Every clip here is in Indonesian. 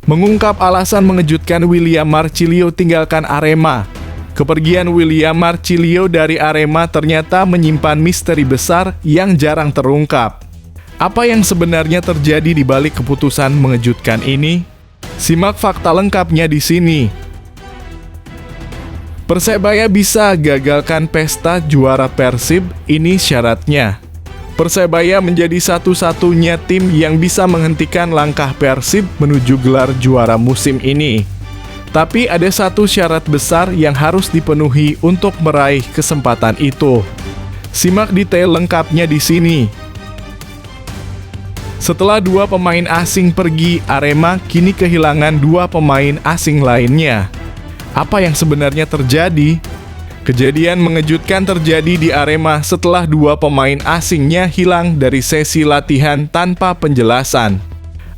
Mengungkap alasan mengejutkan William Marcilio tinggalkan Arema. Kepergian William Marcilio dari Arema ternyata menyimpan misteri besar yang jarang terungkap. Apa yang sebenarnya terjadi di balik keputusan mengejutkan ini? Simak fakta lengkapnya di sini. Persebaya bisa gagalkan pesta juara Persib, ini syaratnya. Persebaya menjadi satu-satunya tim yang bisa menghentikan langkah Persib menuju gelar juara musim ini. Tapi ada satu syarat besar yang harus dipenuhi untuk meraih kesempatan itu. Simak detail lengkapnya di sini. Setelah 2 pemain asing pergi, Arema kini kehilangan 2 pemain asing lainnya. Apa yang sebenarnya terjadi? Kejadian mengejutkan terjadi di Arema setelah 2 pemain asingnya hilang dari sesi latihan tanpa penjelasan.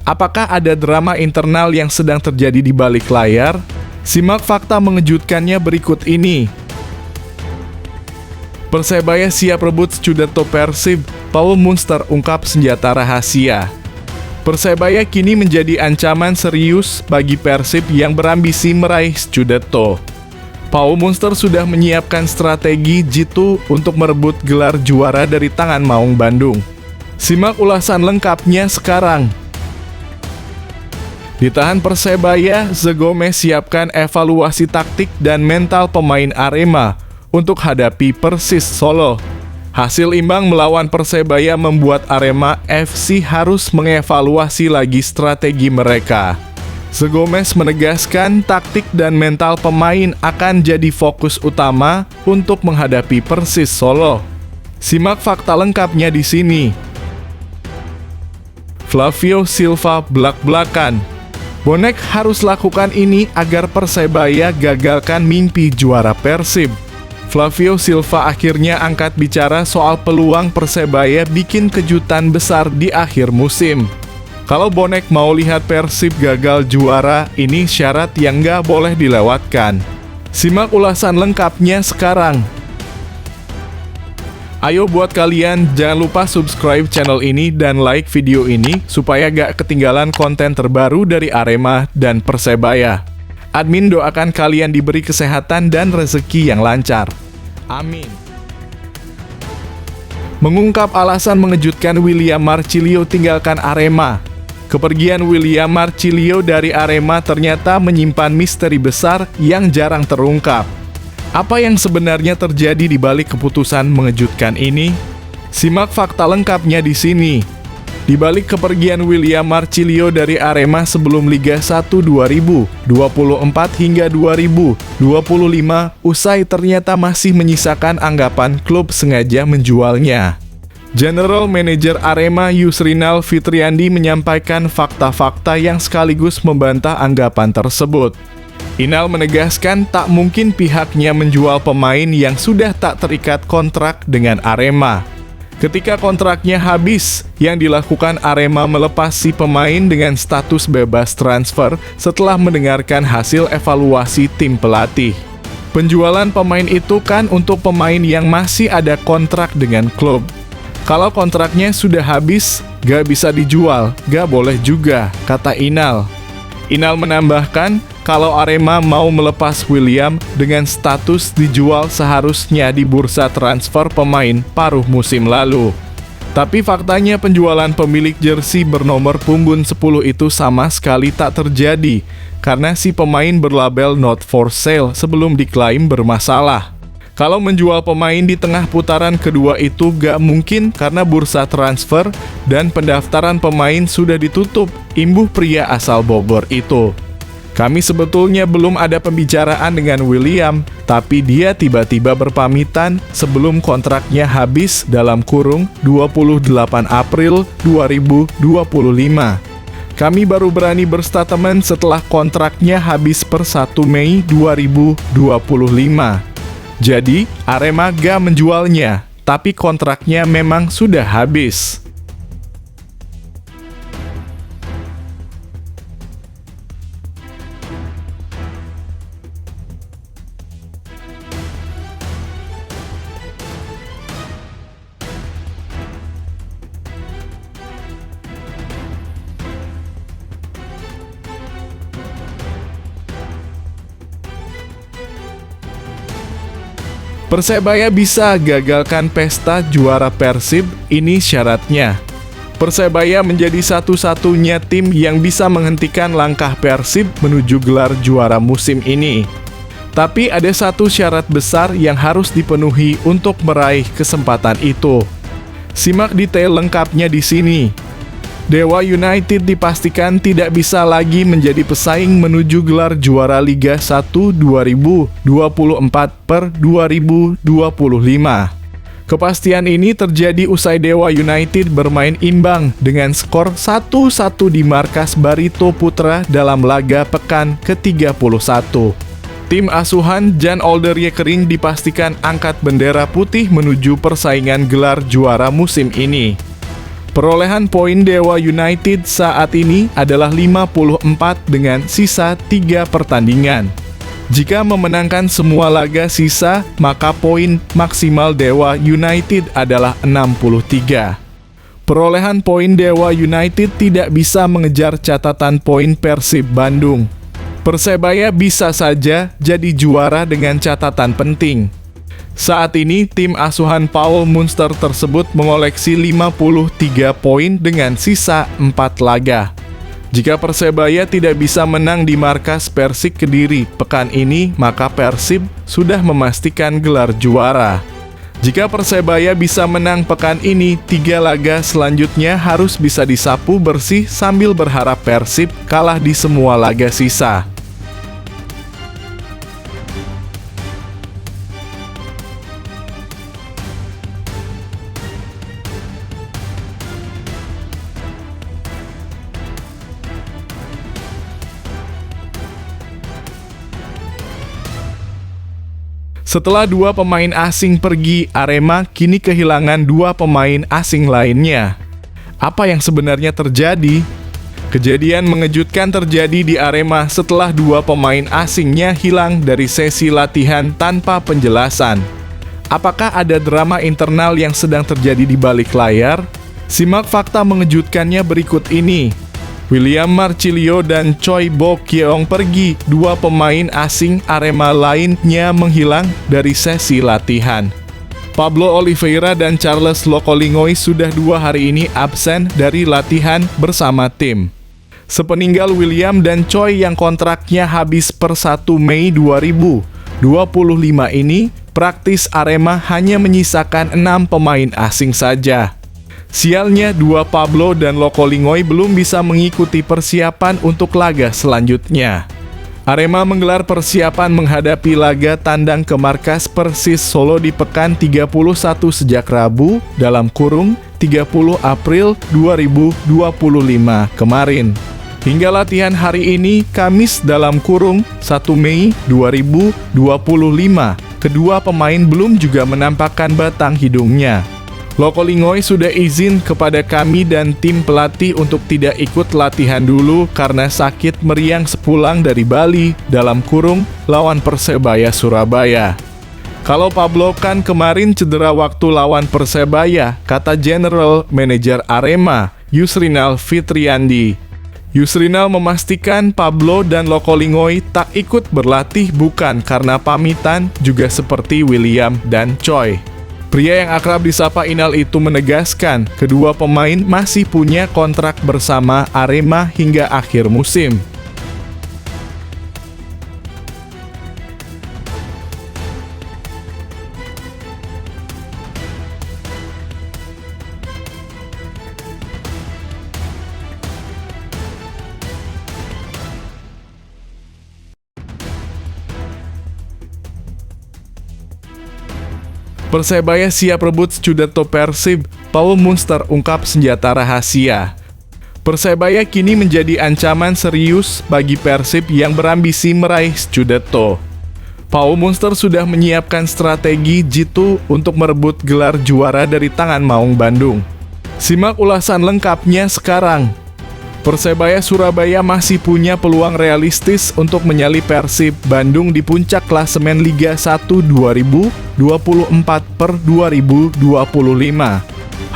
Apakah ada drama internal yang sedang terjadi di balik layar? Simak fakta mengejutkannya berikut ini. Persebaya siap rebut Scudetto Persib, Paul Munster ungkap senjata rahasia. Persebaya kini menjadi ancaman serius bagi Persib yang berambisi meraih Scudetto. Paul Munster sudah menyiapkan strategi jitu untuk merebut gelar juara dari tangan Maung Bandung. Simak ulasan lengkapnya sekarang. Ditahan Persebaya, Zegomez siapkan evaluasi taktik dan mental pemain Arema untuk hadapi Persis Solo. Hasil imbang melawan Persebaya membuat Arema FC harus mengevaluasi lagi strategi mereka. Zegomez menegaskan taktik dan mental pemain akan jadi fokus utama untuk menghadapi Persis Solo. Simak fakta lengkapnya di sini. Flavio Silva belak-belakan. Bonek harus lakukan ini agar Persebaya gagalkan mimpi juara Persib. Flavio Silva akhirnya angkat bicara soal peluang Persebaya bikin kejutan besar di akhir musim. Kalau Bonek mau lihat Persib gagal juara, ini syarat yang nggak boleh dilewatkan. Simak ulasan lengkapnya sekarang. Ayo buat kalian, jangan lupa subscribe channel ini dan like video ini supaya gak ketinggalan konten terbaru dari Arema dan Persebaya. Admin doakan kalian diberi kesehatan dan rezeki yang lancar. Amin. Mengungkap alasan mengejutkan William Marcilio tinggalkan Arema. Kepergian William Marcilio dari Arema ternyata menyimpan misteri besar yang jarang terungkap. Apa yang sebenarnya terjadi di balik keputusan mengejutkan ini? Simak fakta lengkapnya di sini. Di balik kepergian William Marcilio dari Arema sebelum Liga 1 2024 hingga 2025, usai ternyata masih menyisakan anggapan klub sengaja menjualnya. General Manager Arema Yusrinal Fitriandi menyampaikan fakta-fakta yang sekaligus membantah anggapan tersebut. Inal menegaskan tak mungkin pihaknya menjual pemain yang sudah tak terikat kontrak dengan Arema. Ketika kontraknya habis, yang dilakukan Arema melepas si pemain dengan status bebas transfer setelah mendengarkan hasil evaluasi tim pelatih. Penjualan pemain itu kan untuk pemain yang masih ada kontrak dengan klub. Kalau kontraknya sudah habis, gak bisa dijual, gak boleh juga, kata Inal. Inal menambahkan, kalau Arema mau melepas William dengan status dijual seharusnya di bursa transfer pemain paruh musim lalu. Tapi faktanya penjualan pemilik jersey bernomor punggung 10 itu sama sekali tak terjadi, karena si pemain berlabel not for sale sebelum diklaim bermasalah. Kalau menjual pemain di tengah putaran kedua itu gak mungkin karena bursa transfer dan pendaftaran pemain sudah ditutup, imbuh pria asal Bogor itu. Kami sebetulnya belum ada pembicaraan dengan William, tapi dia tiba-tiba berpamitan sebelum kontraknya habis dalam kurung 28 April 2025. Kami baru berani berstatement setelah kontraknya habis per 1 Mei 2025. Jadi, Arema gak menjualnya, tapi kontraknya memang sudah habis. Persebaya bisa gagalkan pesta juara Persib, ini syaratnya. Persebaya menjadi satu-satunya tim yang bisa menghentikan langkah Persib menuju gelar juara musim ini. Tapi ada satu syarat besar yang harus dipenuhi untuk meraih kesempatan itu. Simak detail lengkapnya di sini. Dewa United dipastikan tidak bisa lagi menjadi pesaing menuju gelar juara Liga 1 2024/2025. Kepastian ini terjadi usai Dewa United bermain imbang dengan skor 1-1 di markas Barito Putra dalam laga pekan ke-31. Tim asuhan Jan Olderyekering dipastikan angkat bendera putih menuju persaingan gelar juara musim ini. Perolehan poin Dewa United saat ini adalah 54 dengan sisa 3 pertandingan. Jika memenangkan semua laga sisa, maka poin maksimal Dewa United adalah 63. Perolehan poin Dewa United tidak bisa mengejar catatan poin Persib Bandung. Persebaya bisa saja jadi juara dengan catatan penting. Saat ini, tim asuhan Paul Munster tersebut mengoleksi 53 poin dengan sisa 4 laga. Jika Persebaya tidak bisa menang di markas Persik Kediri pekan ini, maka Persib sudah memastikan gelar juara. Jika Persebaya bisa menang pekan ini, 3 laga selanjutnya harus bisa disapu bersih sambil berharap Persib kalah di semua laga sisa. Setelah 2 pemain asing pergi, Arema kini kehilangan 2 pemain asing lainnya. Apa yang sebenarnya terjadi? Kejadian mengejutkan terjadi di Arema setelah 2 pemain asingnya hilang dari sesi latihan tanpa penjelasan. Apakah ada drama internal yang sedang terjadi di balik layar? Simak fakta mengejutkannya berikut ini. William Marcilio dan Choi Bo-keong pergi, 2 pemain asing Arema lainnya menghilang dari sesi latihan. Pablo Oliveira dan Charles Lokolingoy sudah 2 hari ini absen dari latihan bersama tim. Sepeninggal William dan Choi yang kontraknya habis per 1 Mei 2025 ini, praktis Arema hanya menyisakan 6 pemain asing saja. Sialnya, 2 Pablo dan Lokolingoy belum bisa mengikuti persiapan untuk laga selanjutnya. Arema menggelar persiapan menghadapi laga tandang ke markas Persis Solo di pekan 31 sejak Rabu (30 April 2025) kemarin. Hingga latihan hari ini, Kamis (1 Mei 2025), kedua pemain belum juga menampakkan batang hidungnya. Lokolingoy sudah izin kepada kami dan tim pelatih untuk tidak ikut latihan dulu karena sakit meriang sepulang dari Bali (lawan Persebaya Surabaya). Kalau Pablo kan kemarin cedera waktu lawan Persebaya, kata General Manager Arema, Yusrinal Fitriandi. Yusrinal memastikan Pablo dan Lokolingoy tak ikut berlatih bukan karena pamitan, juga seperti William dan Choi. Pria yang akrab disapa Inal itu menegaskan, kedua pemain masih punya kontrak bersama Arema hingga akhir musim. Persebaya siap rebut Scudetto Persib, Paul Munster ungkap senjata rahasia. Persebaya kini menjadi ancaman serius bagi Persib yang berambisi meraih Scudetto. Paul Munster sudah menyiapkan strategi jitu untuk merebut gelar juara dari tangan Maung Bandung. Simak ulasan lengkapnya sekarang. Persebaya Surabaya masih punya peluang realistis untuk menyalip Persib Bandung di puncak klasemen Liga 1 2024/2025.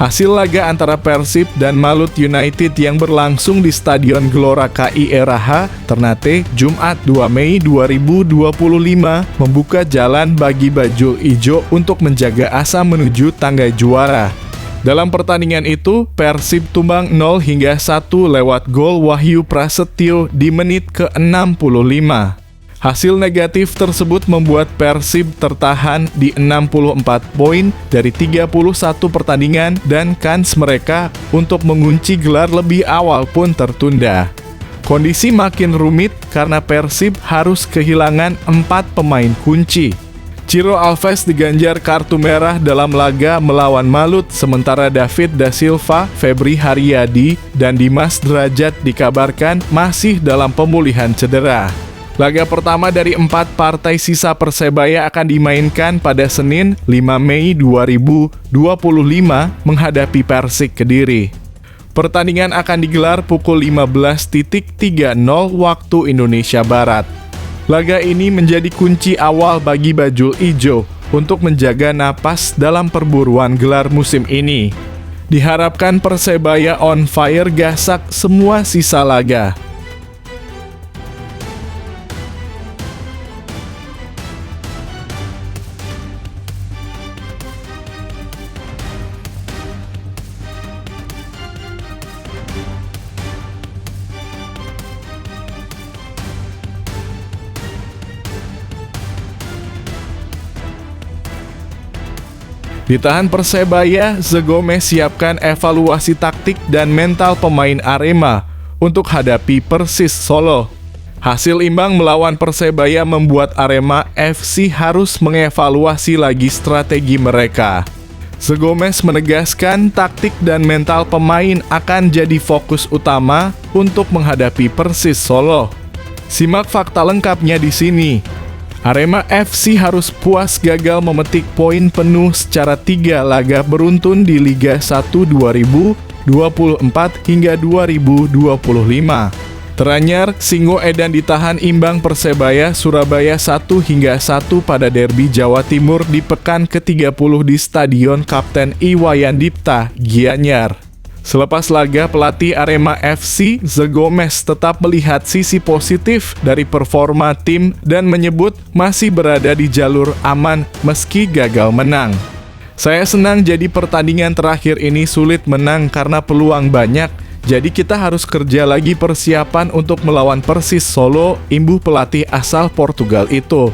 Hasil laga antara Persib dan Malut United yang berlangsung di Stadion Gelora KI Eraha, Ternate, Jumat 2 Mei 2025 membuka jalan bagi Bajul Ijo untuk menjaga asa menuju tangga juara. Dalam pertandingan itu, Persib tumbang 0-1 lewat gol Wahyu Prasetyo di menit ke-65. Hasil negatif tersebut membuat Persib tertahan di 64 poin dari 31 pertandingan dan kans mereka untuk mengunci gelar lebih awal pun tertunda. Kondisi makin rumit karena Persib harus kehilangan 4 pemain kunci. Ciro Alves diganjar kartu merah dalam laga melawan Malut, sementara David Da Silva, Febri Haryadi, dan Dimas Derajat dikabarkan masih dalam pemulihan cedera. Laga pertama dari 4 partai sisa Persebaya akan dimainkan pada Senin 5 Mei 2025 menghadapi Persik Kediri. Pertandingan akan digelar pukul 15.30 waktu Indonesia Barat. Laga ini menjadi kunci awal bagi Bajul Ijo untuk menjaga napas dalam perburuan gelar musim ini. Diharapkan Persebaya on fire gasak semua sisa laga. Ditahan Persebaya, Zegomez siapkan evaluasi taktik dan mental pemain Arema untuk hadapi Persis Solo. Hasil imbang melawan Persebaya membuat Arema FC harus mengevaluasi lagi strategi mereka. Zegomez menegaskan taktik dan mental pemain akan jadi fokus utama untuk menghadapi Persis Solo. Simak fakta lengkapnya di sini. Arema FC harus puas gagal memetik poin penuh secara 3 laga beruntun di Liga 1 2024 hingga 2025. Teranyar, Singo Edan ditahan imbang Persebaya Surabaya 1-1 pada derby Jawa Timur di pekan ke-30 di Stadion Kapten Iwayan Dipta, Gianyar. Selepas laga, pelatih Arema FC, Zegomez tetap melihat sisi positif dari performa tim dan menyebut masih berada di jalur aman meski gagal menang. Saya senang jadi pertandingan terakhir ini sulit menang karena peluang banyak, jadi kita harus kerja lagi persiapan untuk melawan Persis Solo, imbuh pelatih asal Portugal itu.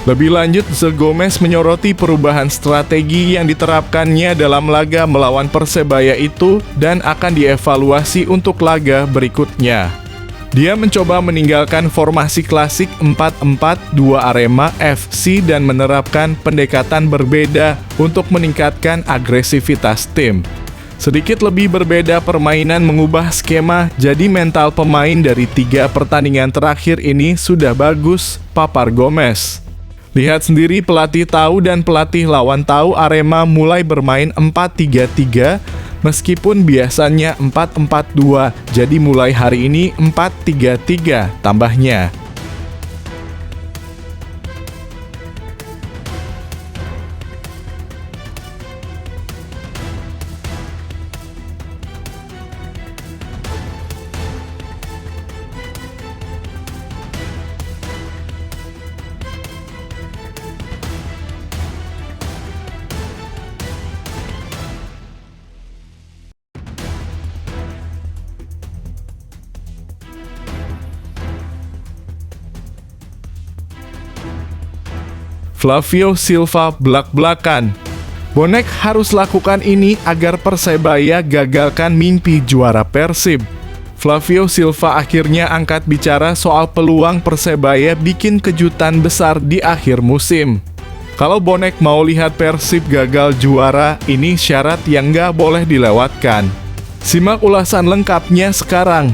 Lebih lanjut, Zegomez menyoroti perubahan strategi yang diterapkannya dalam laga melawan Persebaya itu dan akan dievaluasi untuk laga berikutnya. Dia mencoba meninggalkan formasi klasik 4-4-2 Arema FC dan menerapkan pendekatan berbeda untuk meningkatkan agresivitas tim. Sedikit lebih berbeda permainan mengubah skema, jadi mental pemain dari 3 pertandingan terakhir ini sudah bagus, papar Gomez. Lihat sendiri, pelatih tahu dan pelatih lawan tahu Arema mulai bermain 4-3-3 meskipun biasanya 4-4-2, jadi mulai hari ini 4-3-3 tambahnya. Flavio Silva belak-belakan. Bonek harus lakukan ini agar Persebaya gagalkan mimpi juara Persib. Flavio Silva akhirnya angkat bicara soal peluang Persebaya bikin kejutan besar di akhir musim. Kalau Bonek mau lihat Persib gagal juara, ini syarat yang nggak boleh dilewatkan. Simak ulasan lengkapnya sekarang.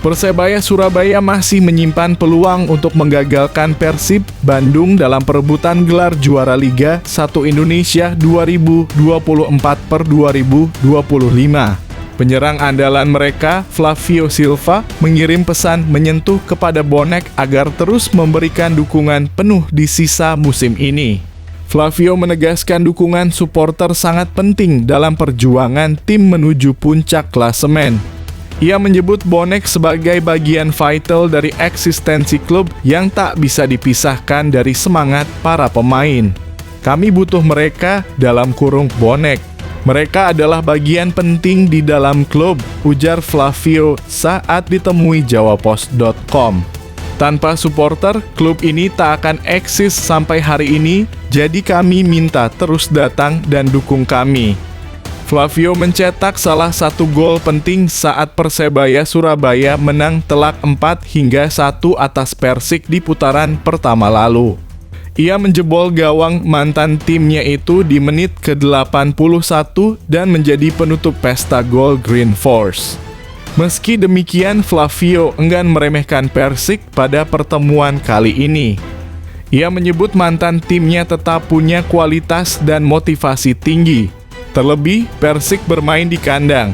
Persebaya Surabaya masih menyimpan peluang untuk menggagalkan Persib Bandung dalam perebutan gelar juara Liga 1 Indonesia 2024-2025. Penyerang andalan mereka, Flavio Silva, mengirim pesan menyentuh kepada Bonek agar terus memberikan dukungan penuh di sisa musim ini. Flavio menegaskan dukungan supporter sangat penting dalam perjuangan tim menuju puncak klasemen. Ia menyebut bonek sebagai bagian vital dari eksistensi klub yang tak bisa dipisahkan dari semangat para pemain. Kami butuh mereka dalam kurung bonek. Mereka adalah bagian penting di dalam klub, ujar Flavio saat ditemui JawaPost.com. Tanpa supporter, klub ini tak akan eksis sampai hari ini, jadi kami minta terus datang dan dukung kami. Flavio mencetak salah satu gol penting saat Persebaya Surabaya menang telak 4-1 atas Persik di putaran pertama lalu. Ia menjebol gawang mantan timnya itu di menit ke-81 dan menjadi penutup pesta gol Green Force. Meski demikian, Flavio enggan meremehkan Persik pada pertemuan kali ini. Ia menyebut mantan timnya tetap punya kualitas dan motivasi tinggi. Terlebih, Persik bermain di kandang.